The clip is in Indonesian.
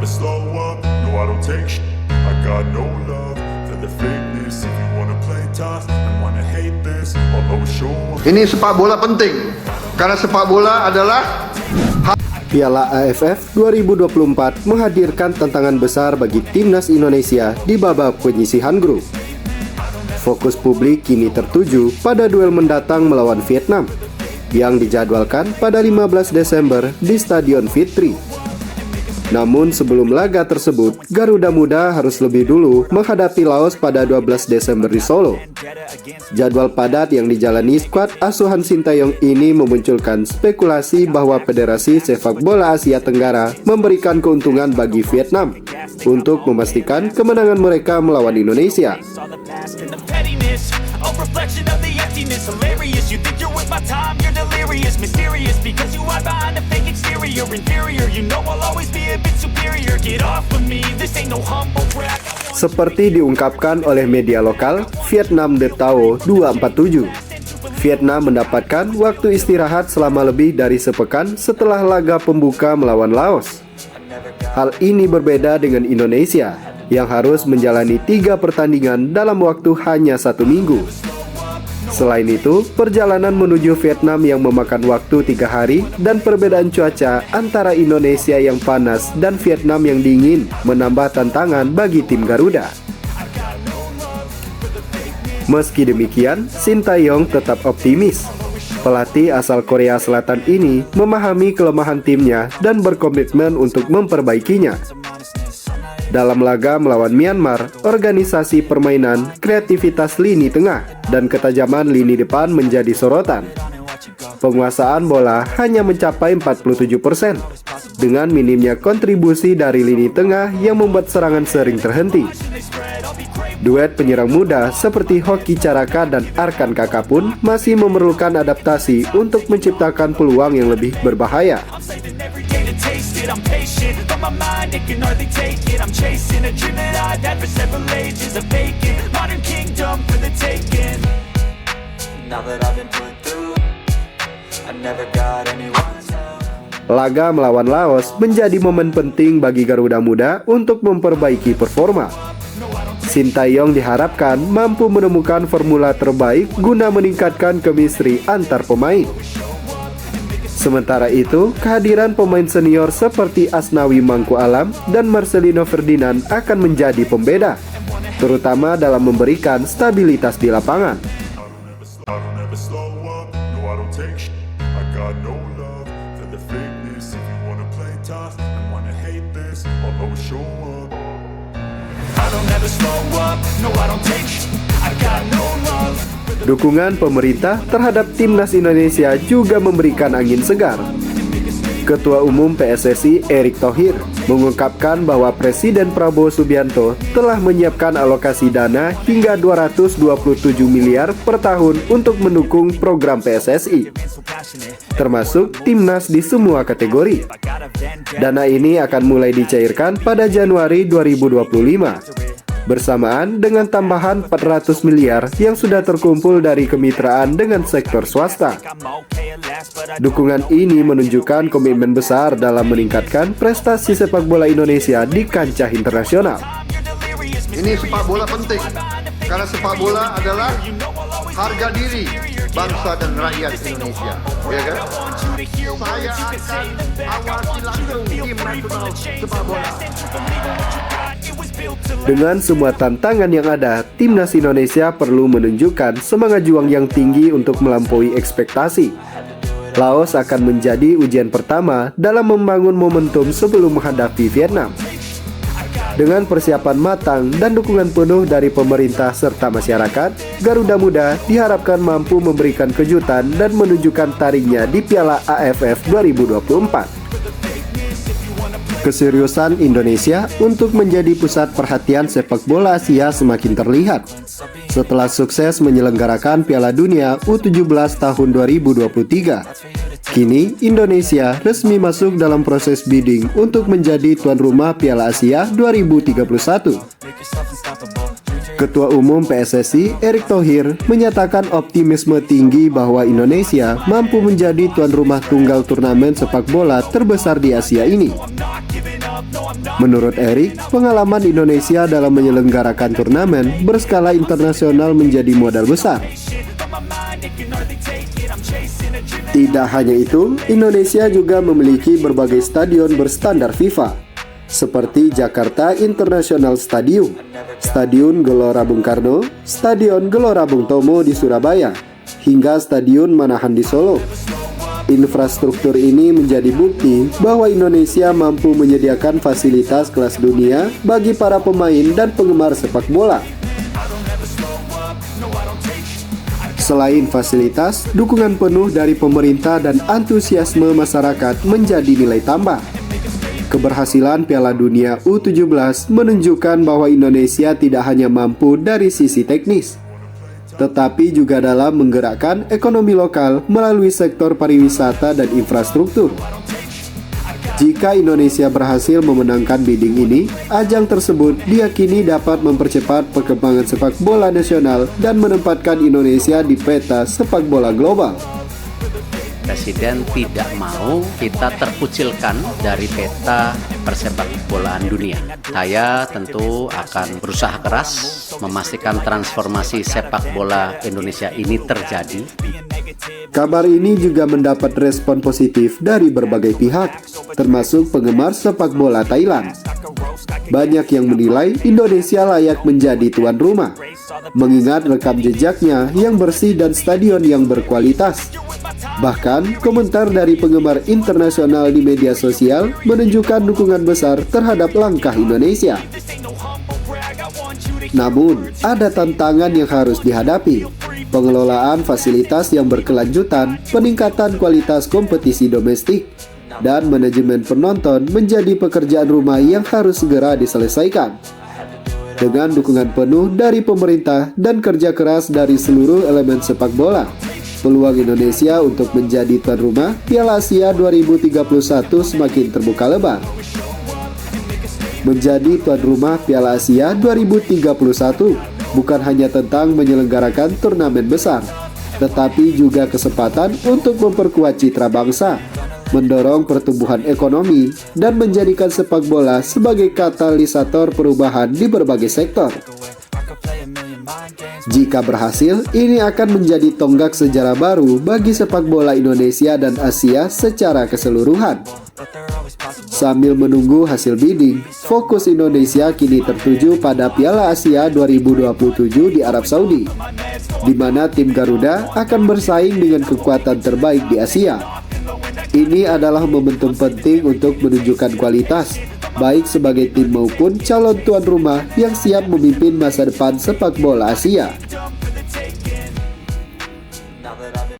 never slow up, no I don't take shit. I got no love for the fakeness. If you wanna play tough and wanna hate this, I'll always show up. Ini sepak bola penting, karena sepak bola adalah Piala AFF 2024 menghadirkan tantangan besar bagi timnas Indonesia di babak penyisihan grup. Fokus publik kini tertuju pada duel mendatang melawan Vietnam yang dijadwalkan pada 15 Desember di Stadion Fitri. Namun sebelum laga tersebut, Garuda Muda harus lebih dulu menghadapi Laos pada 12 Desember di Solo. Jadwal padat yang dijalani skuad asuhan Sintayong ini memunculkan spekulasi bahwa Federasi Sepak Bola Asia Tenggara memberikan keuntungan bagi Vietnam untuk memastikan kemenangan mereka melawan Indonesia. Seperti diungkapkan oleh media lokal, Vietnam The Tao 247. Vietnam mendapatkan waktu istirahat selama lebih dari sepekan setelah laga pembuka melawan Laos. Hal ini berbeda dengan Indonesia yang harus menjalani 3 pertandingan dalam waktu hanya 1 minggu. Selain itu, perjalanan menuju Vietnam yang memakan waktu 3 hari dan perbedaan cuaca antara Indonesia yang panas dan Vietnam yang dingin menambah tantangan bagi tim Garuda. Meski demikian, Sintayong tetap optimis. Pelatih asal Korea Selatan ini memahami kelemahan timnya dan berkomitmen untuk memperbaikinya. Dalam laga melawan Myanmar, organisasi permainan, kreativitas lini tengah, dan ketajaman lini depan menjadi sorotan. Penguasaan bola hanya mencapai 47%, dengan minimnya kontribusi dari lini tengah yang membuat serangan sering terhenti. Duet penyerang muda seperti Hoki Caraka dan Arkan Kaka pun masih memerlukan adaptasi untuk menciptakan peluang yang lebih berbahaya. I'm patient, but my mind, it can hardly take it. I'm chasing a dream that I've had for several ages. A vacant, modern kingdom for the taking. Now that I've been put through, I never got anyone's help. Laga melawan Laos menjadi momen penting bagi Garuda Muda untuk memperbaiki performa. Sintayong diharapkan mampu menemukan formula terbaik guna meningkatkan chemistry antar pemain. Sementara itu, kehadiran pemain senior seperti Asnawi Mangku Alam dan Marcelino Ferdinand akan menjadi pembeda, terutama dalam memberikan stabilitas di lapangan. Dukungan pemerintah terhadap timnas Indonesia juga memberikan angin segar. Ketua Umum PSSI Erick Thohir mengungkapkan bahwa Presiden Prabowo Subianto telah menyiapkan alokasi dana hingga 227 miliar per tahun untuk mendukung program PSSI, termasuk timnas di semua kategori. Dana ini akan mulai dicairkan pada Januari 2025. Bersamaan dengan tambahan 400 miliar yang sudah terkumpul dari kemitraan dengan sektor swasta. Dukungan ini menunjukkan komitmen besar dalam meningkatkan prestasi sepak bola Indonesia di kancah internasional. ini sepak bola penting, karena sepak bola adalah harga diri bangsa dan rakyat Indonesia, ya kan? Saya akan awasi langsung tim nasional sepak bola. Dengan semua tantangan yang ada, timnas Indonesia perlu menunjukkan semangat juang yang tinggi untuk melampaui ekspektasi. Laos akan menjadi ujian pertama dalam membangun momentum sebelum menghadapi Vietnam. Dengan persiapan matang dan dukungan penuh dari pemerintah serta masyarakat, Garuda Muda diharapkan mampu memberikan kejutan dan menunjukkan taringnya di Piala AFF 2024. Keseriusan Indonesia untuk menjadi pusat perhatian sepak bola Asia semakin terlihat setelah sukses menyelenggarakan Piala Dunia U17 tahun 2023. Kini, Indonesia resmi masuk dalam proses bidding untuk menjadi tuan rumah Piala Asia 2031. Ketua Umum PSSI Erick Thohir menyatakan optimisme tinggi bahwa Indonesia mampu menjadi tuan rumah tunggal turnamen sepak bola terbesar di Asia ini. Menurut Erik, pengalaman Indonesia dalam menyelenggarakan turnamen berskala internasional menjadi modal besar. Tidak hanya itu, Indonesia juga memiliki berbagai stadion berstandar FIFA, seperti Jakarta International Stadium, Stadion Gelora Bung Karno, Stadion Gelora Bung Tomo di Surabaya, hingga Stadion Manahan di Solo. Infrastruktur ini menjadi bukti bahwa Indonesia mampu menyediakan fasilitas kelas dunia bagi para pemain dan penggemar sepak bola. Selain fasilitas, dukungan penuh dari pemerintah dan antusiasme masyarakat menjadi nilai tambah. Keberhasilan Piala Dunia U17 menunjukkan bahwa Indonesia tidak hanya mampu dari sisi teknis, tetapi juga dalam menggerakkan ekonomi lokal melalui sektor pariwisata dan infrastruktur. Jika Indonesia berhasil memenangkan bidding ini, ajang tersebut diyakini dapat mempercepat perkembangan sepak bola nasional dan menempatkan Indonesia di peta sepak bola global. Presiden tidak mau kita terkucilkan dari peta persepak bolaan dunia. Saya tentu akan berusaha keras memastikan transformasi sepak bola Indonesia ini terjadi. Kabar ini juga mendapat respon positif dari berbagai pihak, termasuk penggemar sepak bola Thailand. Banyak yang menilai Indonesia layak menjadi tuan rumah, mengingat rekam jejaknya yang bersih dan stadion yang berkualitas. Bahkan, komentar dari penggemar internasional di media sosial menunjukkan dukungan besar terhadap langkah Indonesia. Namun, ada tantangan yang harus dihadapi. Pengelolaan fasilitas yang berkelanjutan, peningkatan kualitas kompetisi domestik, dan manajemen penonton menjadi pekerjaan rumah yang harus segera diselesaikan. Dengan dukungan penuh dari pemerintah dan kerja keras dari seluruh elemen sepak bola, peluang Indonesia untuk menjadi tuan rumah Piala Asia 2031 semakin terbuka lebar. Menjadi tuan rumah Piala Asia 2031 bukan hanya tentang menyelenggarakan turnamen besar, tetapi juga kesempatan untuk memperkuat citra bangsa, mendorong pertumbuhan ekonomi, dan menjadikan sepak bola sebagai katalisator perubahan di berbagai sektor. Jika berhasil, ini akan menjadi tonggak sejarah baru bagi sepak bola Indonesia dan Asia secara keseluruhan. Sambil menunggu hasil bidding, fokus Indonesia kini tertuju pada Piala Asia 2027 di Arab Saudi, di mana tim Garuda akan bersaing dengan kekuatan terbaik di Asia. Ini adalah momentum penting untuk menunjukkan kualitas, baik sebagai tim maupun calon tuan rumah yang siap memimpin masa depan sepak bola Asia.